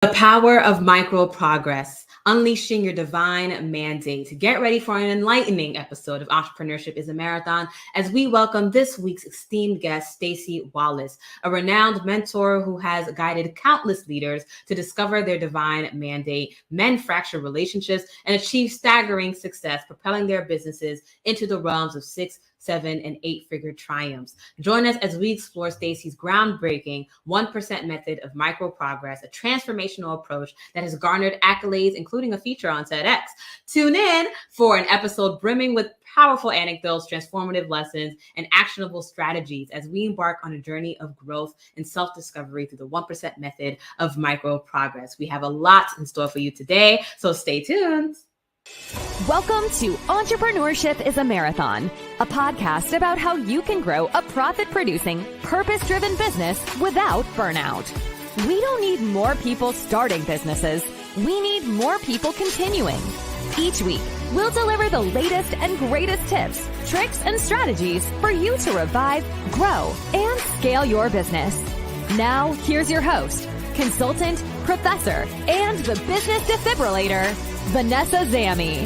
The power of micro progress, unleashing your divine mandate. Get ready for an enlightening episode of Entrepreneurship is a Marathon as we welcome this week's esteemed guest, Staci Wallace, a renowned mentor who has guided countless leaders to discover their divine mandate, mend fractured relationships, and achieve staggering success, propelling their businesses into the realms of 6, 7, and 8-figure triumphs. Join us as we explore Staci's groundbreaking 1% method of micro progress, a transformational approach that has garnered accolades, including a feature on TedX. Tune in for an episode brimming with powerful anecdotes, transformative lessons, and actionable strategies as we embark on a journey of growth and self-discovery through the 1% method of micro progress. We have a lot in store for you today, so stay tuned. Welcome to Entrepreneurship is a Marathon, a podcast about how you can grow a profit-producing, purpose-driven business without burnout. We don't need more people starting businesses. We need more people continuing. Each week, we'll deliver the latest and greatest tips, tricks, and strategies for you to revive, grow, and scale your business. Now, here's your host, consultant, professor, and the business defibrillator, Vanessa Zammi.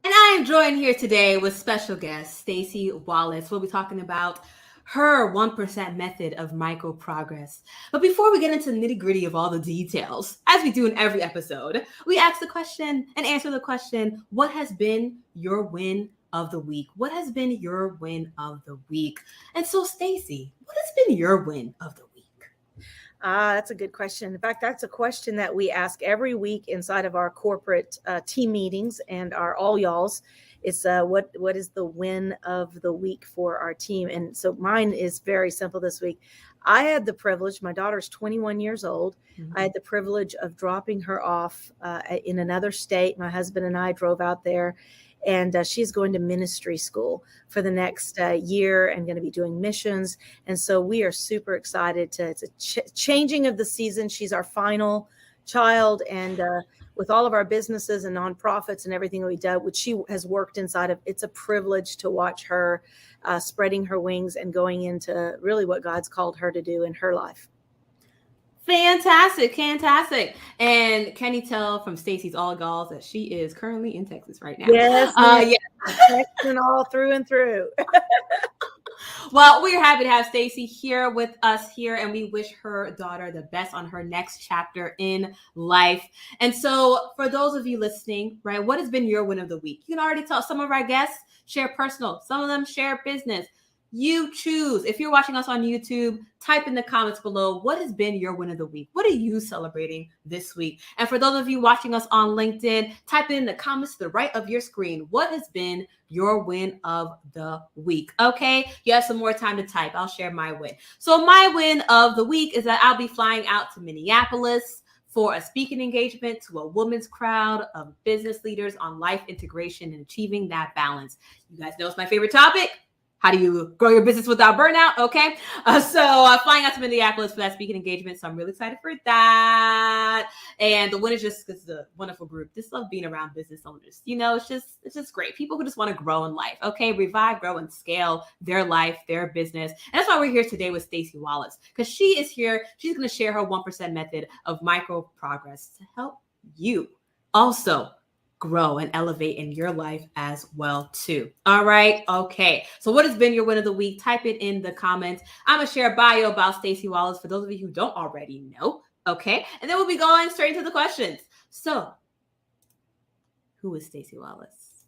And I am joined here today with special guest Staci Wallace. We'll be talking about her 1% method of micro progress. But before we get into the nitty-gritty of all the details, as we do in every episode, we ask the question and answer the question, what has been your win of the week? What has been your win of the week? And so, Staci, what has been your win of the week? That's a good question. In fact, that's a question that we ask every week inside of our corporate team meetings and our all y'alls. It's what is the win of the week for our team? And so mine is very simple this week. I had the privilege, my daughter's 21 years old. I had the privilege of dropping her off in another state. My husband and I drove out there. And she's going to ministry school for the next year and going to be doing missions. And so we are super excited it's a changing of the season. She's our final child. And with all of our businesses and nonprofits and everything that we do, which she has worked inside of, it's a privilege to watch her spreading her wings and going into really what God's called her to do in her life. Fantastic. And can you tell from Staci's all galls that she is currently in Texas right now? Yes. Texan all through and through. Well, we're happy to have Staci here with us here, and we wish her daughter the best on her next chapter in life. And so for those of you listening, right, what has been your win of the week? You can already tell. Some of our guests share personal, some of them share business. You choose. If you're watching us on YouTube, type in the comments below, what has been your win of the week? What are you celebrating this week? And for those of you watching us on LinkedIn, type in the comments to the right of your screen, what has been your win of the week? Okay, you have some more time to type. I'll share my win. So my win of the week is that I'll be flying out to Minneapolis for a speaking engagement to a women's crowd of business leaders on life integration and achieving that balance. You guys know it's my favorite topic. How do you grow your business without burnout? Okay. So flying out to Minneapolis for that speaking engagement. So I'm really excited for that. And the win is just because it's a wonderful group. Just love being around business owners. You know, it's just great. People who just want to grow in life. Okay. Revive, grow, and scale their life, their business. And that's why we're here today with Staci Wallace, because she is here. She's going to share her 1% method of micro progress to help you also grow and elevate in your life as well too. All right. Okay. So what has been your win of the week? Type it in the comments. I'm going to share a bio about Staci Wallace for those of you who don't already know. Okay. And then we'll be going straight into the questions. So who is Staci Wallace?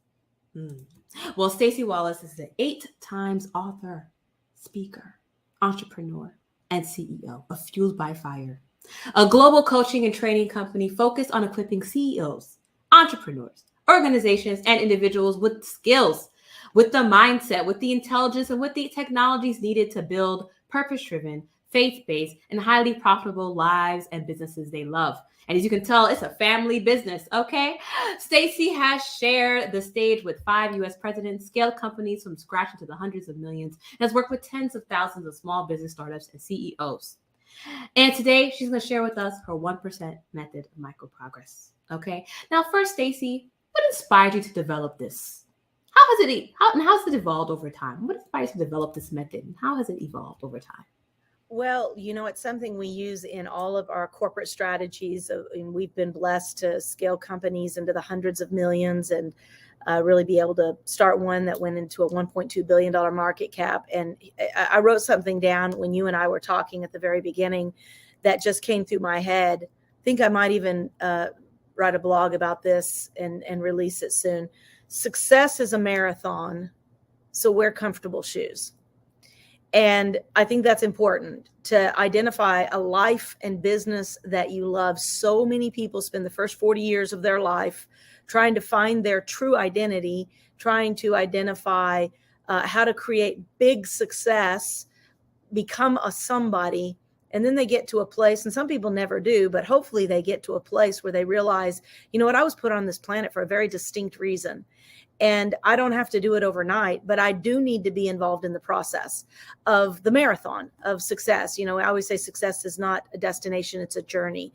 Well, Staci Wallace is the 8 times author, speaker, entrepreneur, and CEO of Fueled by Fire, a global coaching and training company focused on equipping CEOs, entrepreneurs, organizations, and individuals with skills, with the mindset, with the intelligence, and with the technologies needed to build purpose-driven, faith-based, and highly profitable lives and businesses they love. And as you can tell, it's a family business, okay? Staci has shared the stage with 5 U.S. presidents, scaled companies from scratch into the hundreds of millions, and has worked with tens of thousands of small business startups and CEOs. And today, she's going to share with us her 1% method of micro progress. Okay. Now, first, Staci, what inspired you to develop this? How how's it evolved over time? What inspires you to develop this method, and how has it evolved over time? Well, it's something we use in all of our corporate strategies. And we've been blessed to scale companies into the hundreds of millions and really be able to start one that went into a $1.2 billion market cap. And I wrote something down when you and I were talking at the very beginning that just came through my head. I think I might even write a blog about this and release it soon. Success is a marathon, so wear comfortable shoes. And I think that's important to identify a life and business that you love. So many people spend the first 40 years of their life trying to find their true identity, trying to identify how to create big success, become a somebody. And then they get to a place, and some people never do, but hopefully they get to a place where they realize, you know what, I was put on this planet for a very distinct reason. And I don't have to do it overnight, but I do need to be involved in the process of the marathon of success. I always say success is not a destination, it's a journey.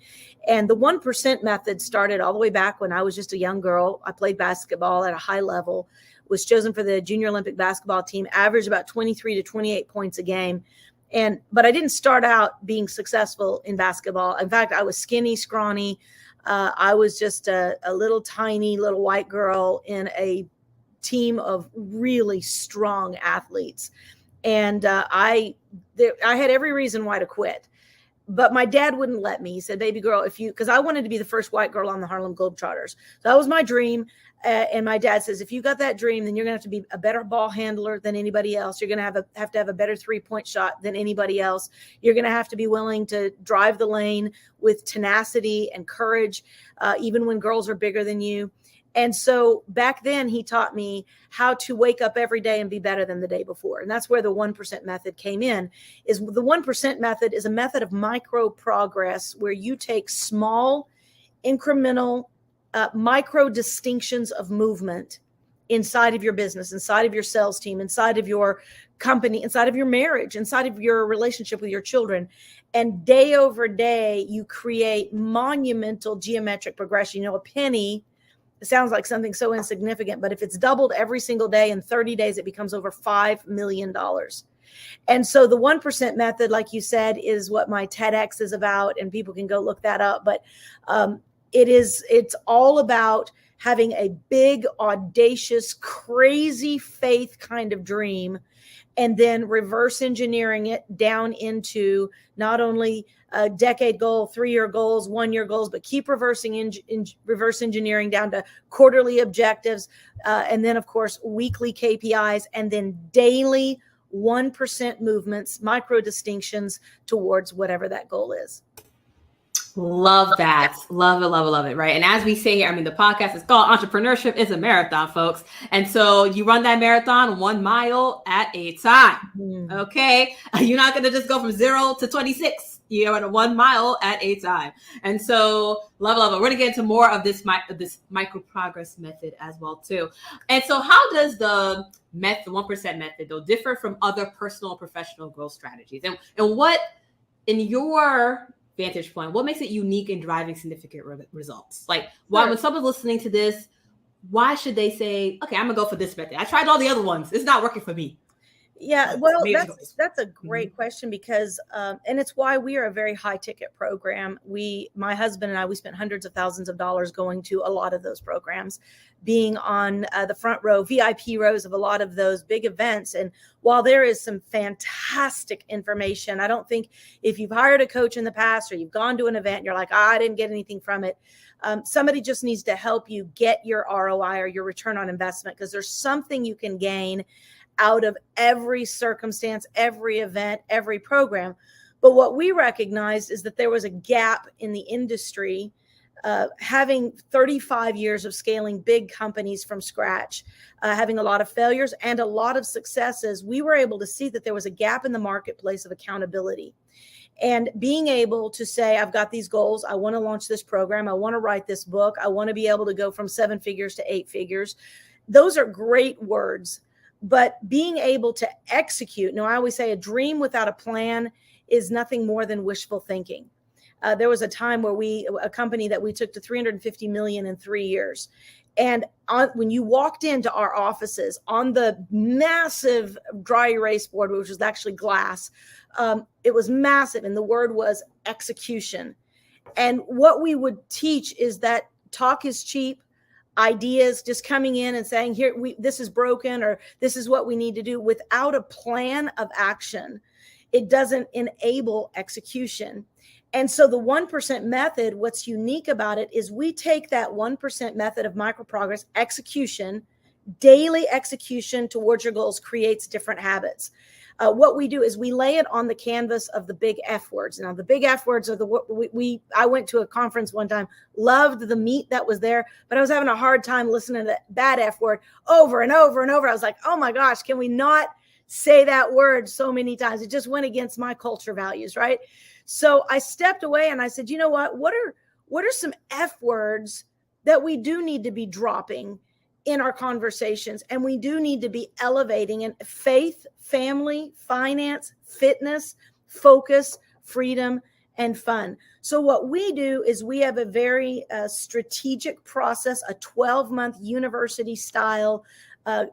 And the 1% method started all the way back when I was just a young girl. I played basketball at a high level, was chosen for the Junior Olympic basketball team, averaged about 23 to 28 points a game. But I didn't start out being successful in basketball. In fact, I was skinny, scrawny. I was just a little tiny little white girl in a team of really strong athletes. And I had every reason why to quit. But my dad wouldn't let me. He said, baby girl, because I wanted to be the first white girl on the Harlem Globetrotters. So that was my dream. And my dad says, if you got that dream, then you're going to have to be a better ball handler than anybody else. You're going to have to have a better 3-point shot than anybody else. You're going to have to be willing to drive the lane with tenacity and courage, even when girls are bigger than you. And so back then he taught me how to wake up every day and be better than the day before. And that's where the 1% method came in. Is the 1% method is a method of micro progress where you take small incremental micro distinctions of movement inside of your business, inside of your sales team, inside of your company, inside of your marriage, inside of your relationship with your children. And day over day, you create monumental geometric progression. A penny, it sounds like something so insignificant, but if it's doubled every single day in 30 days, it becomes over $5 million. And so the 1% method, like you said, is what my TedX is about, and people can go look that up. But it's all about having a big, audacious, crazy faith kind of dream, and then reverse engineering it down into not only a decade goal, 3-year goals, 1-year goals, but keep reverse engineering down to quarterly objectives. And then, of course, weekly KPIs, and then daily 1% movements, micro distinctions towards whatever that goal is. Love that. Love it, love it, love it. Right. And as we say here, the podcast is called Entrepreneurship Is A Marathon, folks. And so you run that marathon 1 mile at a time. Okay. You're not going to just go from 0 to 26. You're at 1 mile at a time. And so love it. We're going to get into more of this micro progress method as well, too. And so how does the 1% method, though, differ from other personal and professional growth strategies? And what, in your vantage point, what makes it unique in driving significant results? Like, why, when someone's listening to this, why should they say, okay, I'm gonna go for this method? I tried all the other ones. It's not working for me. Yeah, well, that's a great question, because, and it's why we are a very high ticket program. My husband and I, we spent hundreds of thousands of dollars going to a lot of those programs, being on the front row, VIP rows of a lot of those big events. And while there is some fantastic information, I don't think if you've hired a coach in the past or you've gone to an event and you're like, I didn't get anything from it. Somebody just needs to help you get your ROI or your return on investment, because there's something you can gain out of every circumstance, every event, every program. But what we recognized is that there was a gap in the industry, having 35 years of scaling big companies from scratch, having a lot of failures and a lot of successes. We were able to see that there was a gap in the marketplace of accountability. And being able to say, I've got these goals. I want to launch this program. I want to write this book. I want to be able to go from 7 figures to 8 figures. Those are great words. But being able to execute, I always say a dream without a plan is nothing more than wishful thinking. There was a time where a company that we took to 350 million in 3 years. And when you walked into our offices, on the massive dry erase board, which was actually glass, it was massive. And the word was execution. And what we would teach is that talk is cheap. Ideas just coming in and saying, here, this is broken, or this is what we need to do, without a plan of action, it doesn't enable execution. And so the 1% method, what's unique about it is we take that 1% method of micro progress execution, daily execution towards your goals creates different habits. What we do is we lay it on the canvas of the big F words. Now, the big F words are I went to a conference one time, loved the meat that was there, but I was having a hard time listening to that F word over and over and over. I was like, oh my gosh, can we not say that word so many times? It just went against my culture values, right? So I stepped away and I said, you know what? What are some F words that we do need to be dropping in our conversations, and we do need to be elevating in faith, family, finance, fitness, focus, freedom, and fun. So what we do is we have a very strategic process, a 12-month university style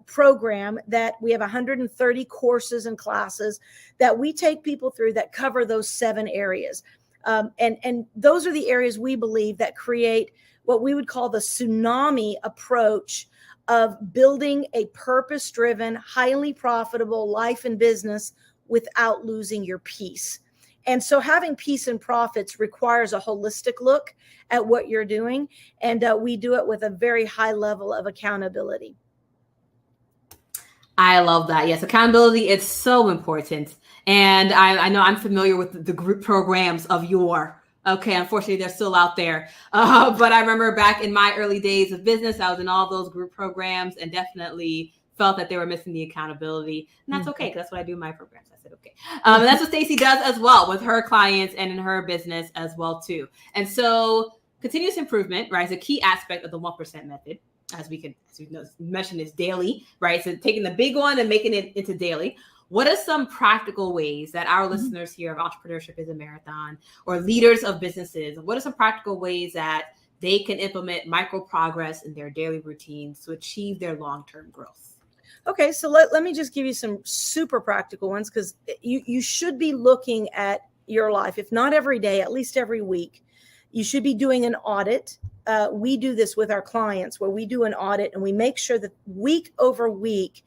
program that we have 130 courses and classes that we take people through that cover those 7 areas. And those are the areas we believe that create what we would call the tsunami approach of building a purpose-driven, highly profitable life and business without losing your peace. And so having peace and profits requires a holistic look at what you're doing. And we do it with a very high level of accountability. I love that. Yes, accountability is so important. And I know I'm familiar with the group programs of yore. Okay, unfortunately, they're still out there. But I remember back in my early days of business, I was in all those group programs and definitely felt that they were missing the accountability. And that's okay, because that's what I do in my programs. I said, okay. And that's what Staci does as well with her clients and in her business as well, too. And so continuous improvement, right, is a key aspect of the 1% method. As we mentioned, is daily, right? So taking the big one and making it into daily. What are some practical ways that our listeners here of Entrepreneurship is a Marathon, or leaders of businesses, what are some practical ways that they can implement micro progress in their daily routines to achieve their long-term growth? Okay, so let me just give you some super practical ones, because you should be looking at your life, if not every day, at least every week. You should be doing an audit. We do this with our clients, where we do an audit and we make sure that week over week,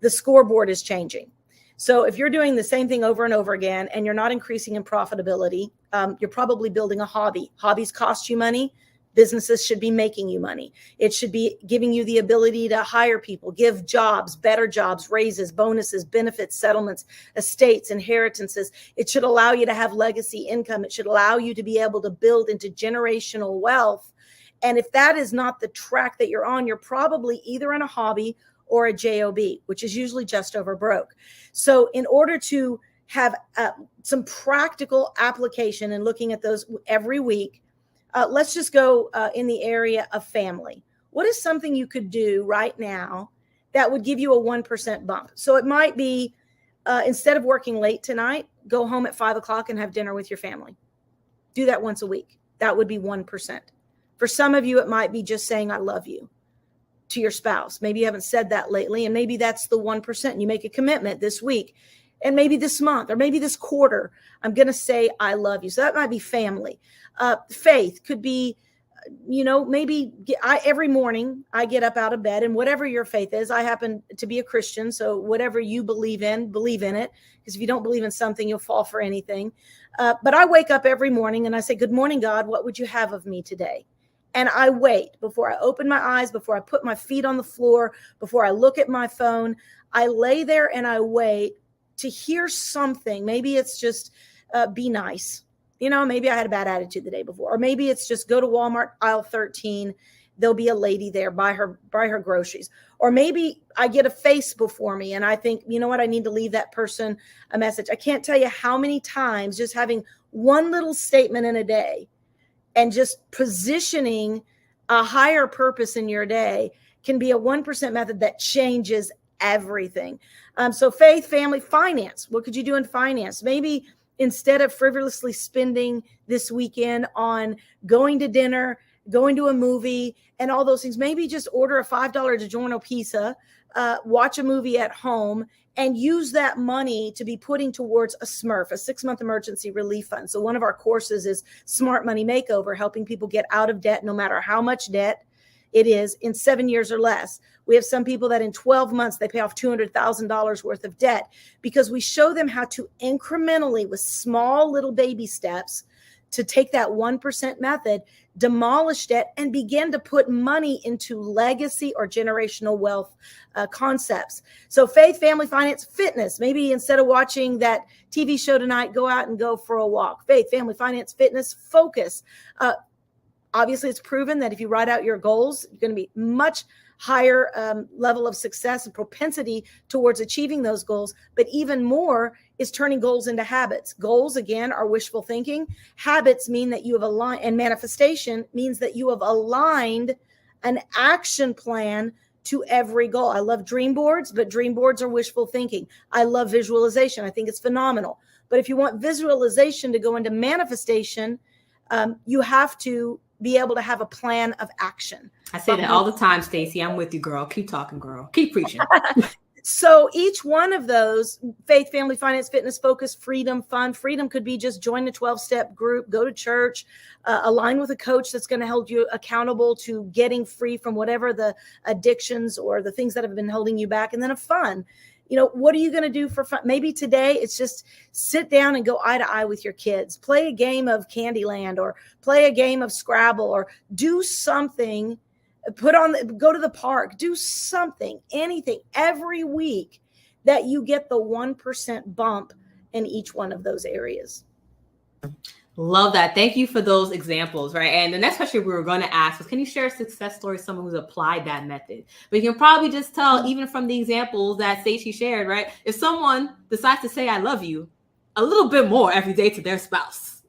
the scoreboard is changing. So if you're doing the same thing over and over again and you're not increasing in profitability, you're probably building a hobby. Hobbies cost you money. Businesses should be making you money. It should be giving you the ability to hire people, give jobs, better jobs, raises, bonuses, benefits, settlements, estates, inheritances. It should allow you to have legacy income. It should allow you to be able to build into generational wealth. And if that is not the track that you're on, you're probably either in a hobby or a job, which is usually just over broke. So in order to have some practical application and looking at those every week, let's just go in the area of family. What is something you could do right now that would give you a 1% bump? So it might be instead of working late tonight, go home at 5:00 and have dinner with your family. Do that once a week. That would be 1%. For some of you, it might be just saying, I love you to your spouse. Maybe you haven't said that lately, and maybe that's the 1%. You make a commitment this week, and maybe this month, or maybe this quarter, I'm going to say, I love you. So that might be family. Faith could be, maybe every morning I get up out of bed, and whatever your faith is, I happen to be a Christian. So whatever you believe in it. Because if you don't believe in something, you'll fall for anything. But I wake up every morning and I say, good morning, God. What would you have of me today? And I wait before I open my eyes, before I put my feet on the floor, before I look at my phone. I lay there and I wait to hear something. Maybe it's just be nice. Maybe I had a bad attitude the day before, or maybe it's just go to Walmart aisle 13. There'll be a lady there, buy her groceries. Or maybe I get a face before me and I think, you know what, I need to leave that person a message. I can't tell you how many times just having one little statement in a day and just positioning a higher purpose in your day can be a 1% method that changes everything. So faith, family, finance. What could you do in finance? Maybe instead of frivolously spending this weekend on going to dinner, going to a movie and all those things. Maybe just order a $5 DiGiorno pizza, watch a movie at home, and use that money to be putting towards a SMRF, a 6-month emergency relief fund. So one of our courses is Smart Money Makeover, helping people get out of debt, no matter how much debt it is, in 7 years or less. We have some people that in 12 months, they pay off $200,000 worth of debt, because we show them how to incrementally, with small little baby steps, to take that 1% method, demolish debt, and begin to put money into legacy or generational wealth concepts. So faith, family, finance, fitness. Maybe instead of watching that TV show tonight, go out and go for a walk. Faith, family, finance, fitness, focus. Obviously, it's proven that if you write out your goals, you're going to be much higher level of success and propensity towards achieving those goals. But even more is turning goals into habits. Goals, again, are wishful thinking. Habits mean that you have aligned, and manifestation means that you have aligned an action plan to every goal. I love dream boards, but dream boards are wishful thinking. I love visualization. I think it's phenomenal. But if you want visualization to go into manifestation, you have to be able to have a plan of action. I say that all the time, Staci. I'm with you, girl. Keep talking, girl. Keep preaching. So each one of those, faith, family, finance, fitness, focus, freedom, fun. Freedom could be just join the 12-step group, go to church, align with a coach that's going to hold you accountable to getting free from whatever the addictions or the things that have been holding you back. And then a fun. You know, what are you going to do for fun? Maybe today it's just sit down and go eye to eye with your kids, play a game of Candyland, or play a game of Scrabble, or do something, go to the park, do something, anything every week that you get the 1% bump in each one of those areas. Love that. Thank you for those examples, right? And the next question we were going to ask was, can you share a success story of someone who's applied that method? But you can probably just tell, even from the examples that Staci shared, right? If someone decides to say, I love you a little bit more every day to their spouse,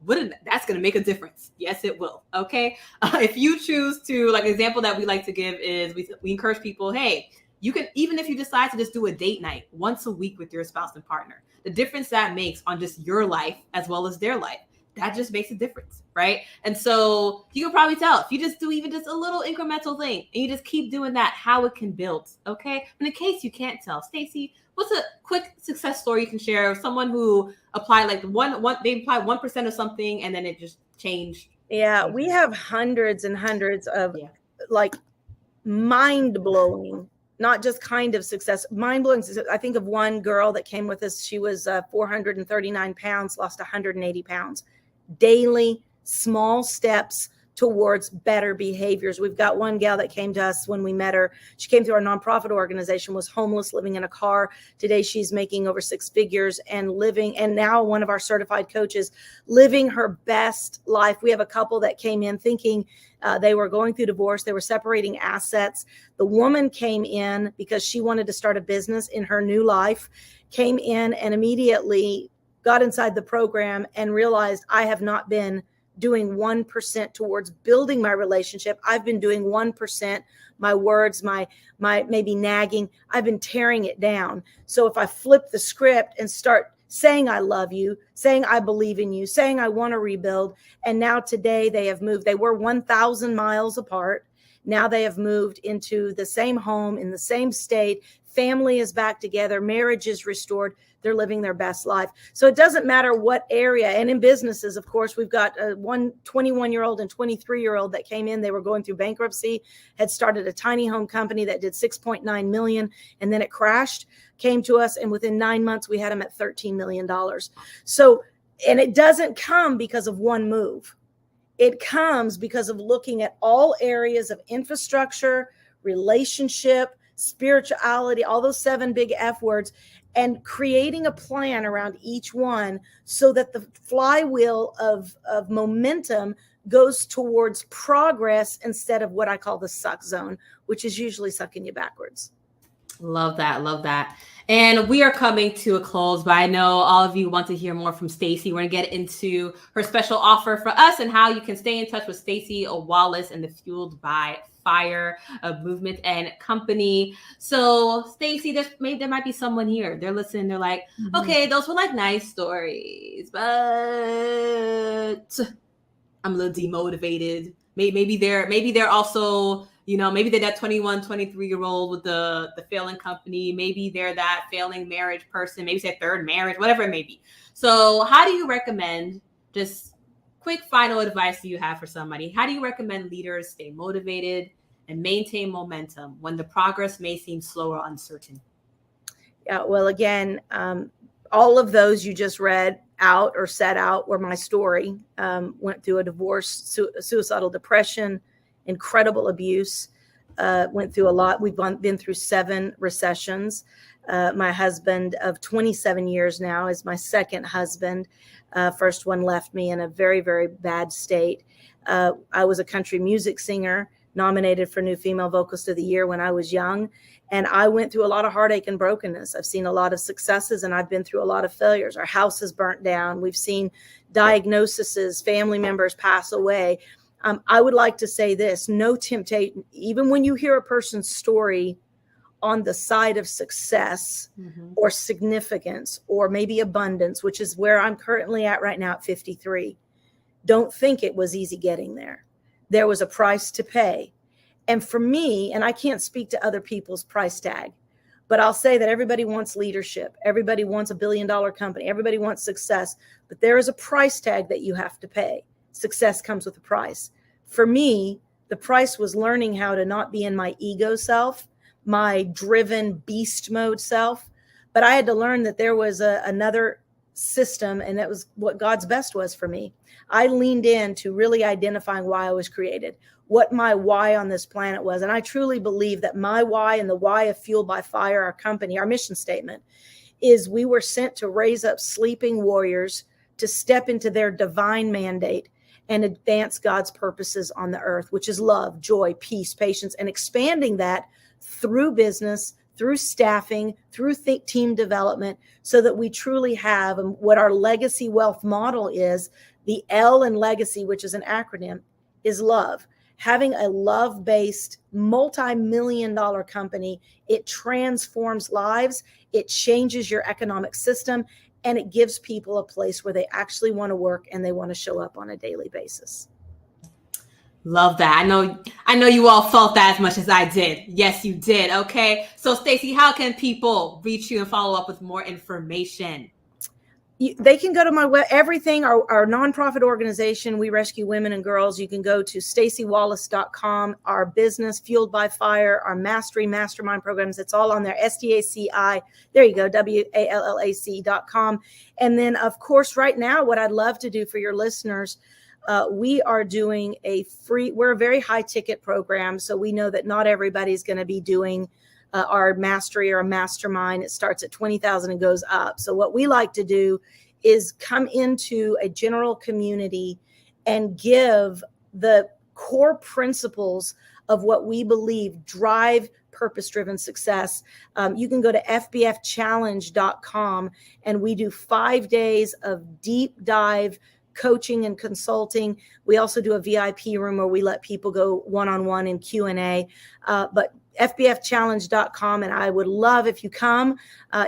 that's going to make a difference. Yes, it will. Okay. If you choose to, like, an example that we like to give is we encourage people, hey, you can, even if you decide to just do a date night once a week with your spouse and partner, the difference that makes on just your life as well as their life, that just makes a difference, right? And so you can probably tell if you just do even just a little incremental thing and you just keep doing that, how it can build, okay? But in case you can't tell, Staci, what's a quick success story you can share of someone who applied like they applied 1% of something and then it just changed? Yeah, we have hundreds and hundreds of like mind-blowing, not just kind of success, mind-blowing success. I think of one girl that came with us. She was 439 pounds, lost 180 pounds. Daily, small steps towards better behaviors. We've got one gal that came to us when we met her. She came through our nonprofit organization, was homeless, living in a car. Today, she's making over 6 figures and living, and now one of our certified coaches, living her best life. We have a couple that came in thinking they were going through divorce. They were separating assets. The woman came in because she wanted to start a business in her new life, came in and immediately got inside the program and realized, I have not been doing 1% towards building my relationship. I've been doing 1%, my words, my maybe nagging. I've been tearing it down. So if I flip the script and start saying I love you, saying I believe in you, saying I want to rebuild. And now today they have moved. They were 1,000 miles apart. Now they have moved into the same home in the same state. Family is back together. Marriage is restored. They're living their best life. So it doesn't matter what area. And in businesses, of course, we've got one 21-year-old and 23-year-old that came in. They were going through bankruptcy, had started a tiny home company that did 6.9 million, and then it crashed, came to us, and within 9 months, we had them at $13 million. So, and it doesn't come because of one move. It comes because of looking at all areas of infrastructure, relationship, spirituality, all those 7 big F words, and creating a plan around each one so that the flywheel of momentum goes towards progress instead of what I call the suck zone, which is usually sucking you backwards. Love that. Love that. And we are coming to a close, but I know all of you want to hear more from Staci. We're going to get into her special offer for us and how you can stay in touch with Staci Wallace and the Fueled by Fire movement and company. So Staci, there might be someone here. They're listening. They're like, okay, those were like nice stories, but I'm a little demotivated. maybe they're also, maybe they're that 21, 23-year-old with the failing company. Maybe they're that failing marriage person. Maybe it's their third marriage, whatever it may be. So how do you recommend, just quick final advice do you have for somebody? How do you recommend leaders stay motivated and maintain momentum when the progress may seem slow or uncertain? Yeah, well, again, all of those you just read out or set out were my story. Went through a divorce, suicidal depression, incredible abuse, went through a lot. We've been through 7 recessions. My husband of 27 years now is my second husband. First one left me in a very, very bad state. I was a country music singer, nominated for New Female Vocalist of the Year when I was young. And I went through a lot of heartache and brokenness. I've seen a lot of successes, and I've been through a lot of failures. Our house is burnt down. We've seen diagnoses, family members pass away. I would like to say this: no temptation, even when you hear a person's story on the side of success or significance or maybe abundance, which is where I'm currently at right now at 53, don't think it was easy getting there. There was a price to pay. And for me, and I can't speak to other people's price tag, but I'll say that everybody wants leadership. Everybody wants a $1 billion company. Everybody wants success, but there is a price tag that you have to pay. Success comes with a price. For me, the price was learning how to not be in my ego self, my driven beast mode self, but I had to learn that there was another system, and that was what God's best was for me. I leaned into really identifying why I was created, what my why on this planet was. And I truly believe that my why and the why of Fueled by Fire, our company, our mission statement, is we were sent to raise up sleeping warriors to step into their divine mandate and advance God's purposes on the earth, which is love, joy, peace, patience, and expanding that through business, through staffing, through team development, so that we truly have what our legacy wealth model is. The L in legacy, which is an acronym, is love. Having a love-based, multi-million-dollar company, it transforms lives, it changes your economic system, and it gives people a place where they actually want to work and they want to show up on a daily basis. Love that. I know you all felt that as much as I did. Yes, you did. Okay. So Staci, how can people reach you and follow up with more information? They can go to my everything, our nonprofit organization. We rescue women and girls. You can go to staciwallace.com, our business, Fueled by Fire, our mastery mastermind programs. It's all on there. STACI. There you go. WALLAC.com. And then, of course, right now, what I'd love to do for your listeners, we are doing we're a very high ticket program. So we know that not everybody's going to be doing our mastery or a mastermind. It starts at 20,000 and goes up. So what we like to do is come into a general community and give the core principles of what we believe drive purpose-driven success. You can go to fbfchallenge.com, and we do 5 days of deep dive coaching and consulting. We also do a VIP room where we let people go one-on-one in Q&A. But fbfchallenge.com, and I would love if you come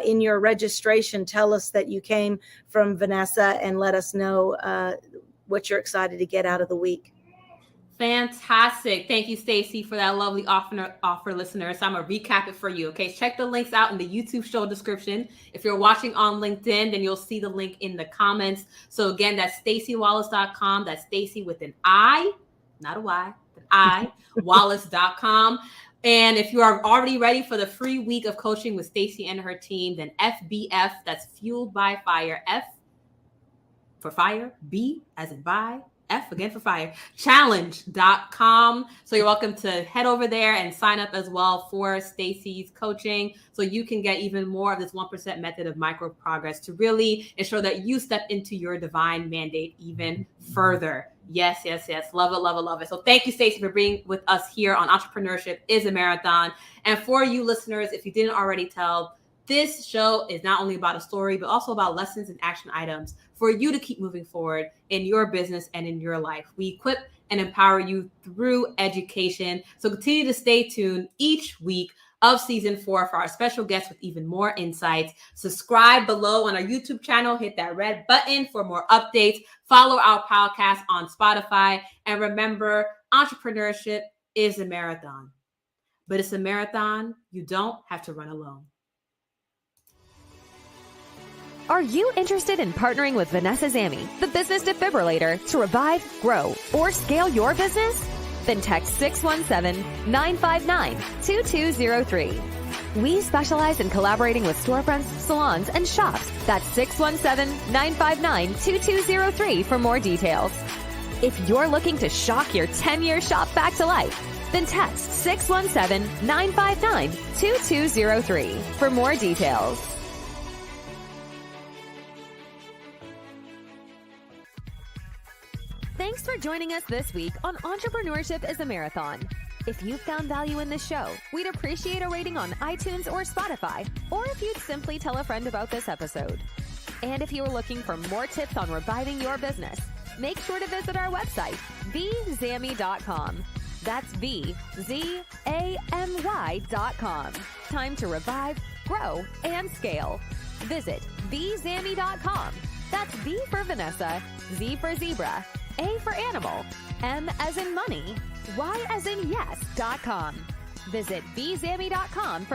in your registration, tell us that you came from Vanessa and let us know what you're excited to get out of the week. Fantastic. Thank you, Staci, for that lovely offer, listeners. So I'm going to recap it for you. Okay. Check the links out in the YouTube show description. If you're watching on LinkedIn, then you'll see the link in the comments. So again, that's staciwallace.com. That's Staci with an I, not a Y, an I, Wallace.com. And if you are already ready for the free week of coaching with Staci and her team, then FBF, that's Fueled by Fire, F for fire, B as in buy, F again for fire, challenge.com. So you're welcome to head over there and sign up as well for Staci's coaching, so you can get even more of this 1% method of micro progress to really ensure that you step into your divine mandate even further. Yes. Love it, love it, love it. So thank you, Staci, for being with us here on Entrepreneurship is a Marathon. And for you listeners, if you didn't already tell, this show is not only about a story, but also about lessons and action items for you to keep moving forward in your business and in your life. We equip and empower you through education. So continue to stay tuned each week of season 4 for our special guests with even more insights. Subscribe below on our YouTube channel. Hit that red button for more updates. Follow our podcast on Spotify. And remember, Entrepreneurship is a marathon, but it's a marathon you don't have to run alone. Are you interested in partnering with Vanessa Zammi, the business defibrillator, to revive, grow, or scale your business? Then text 617-959-2203. We specialize in collaborating with storefronts, salons, and shops. That's 617-959-2203 for more details. If you're looking to shock your 10-year shop back to life, then text 617-959-2203 for more details. Thanks for joining us this week on Entrepreneurship is a Marathon. If you found value in this show, we'd appreciate a rating on iTunes or Spotify, or if you'd simply tell a friend about this episode. And if you are looking for more tips on reviving your business, make sure to visit our website, vzammi.com. That's VZAMY.com. Time to revive, grow, and scale. Visit vzammi.com. That's V for Vanessa, Z for zebra, A for animal, M as in money, Y as in yes.com. Visit vzammi.com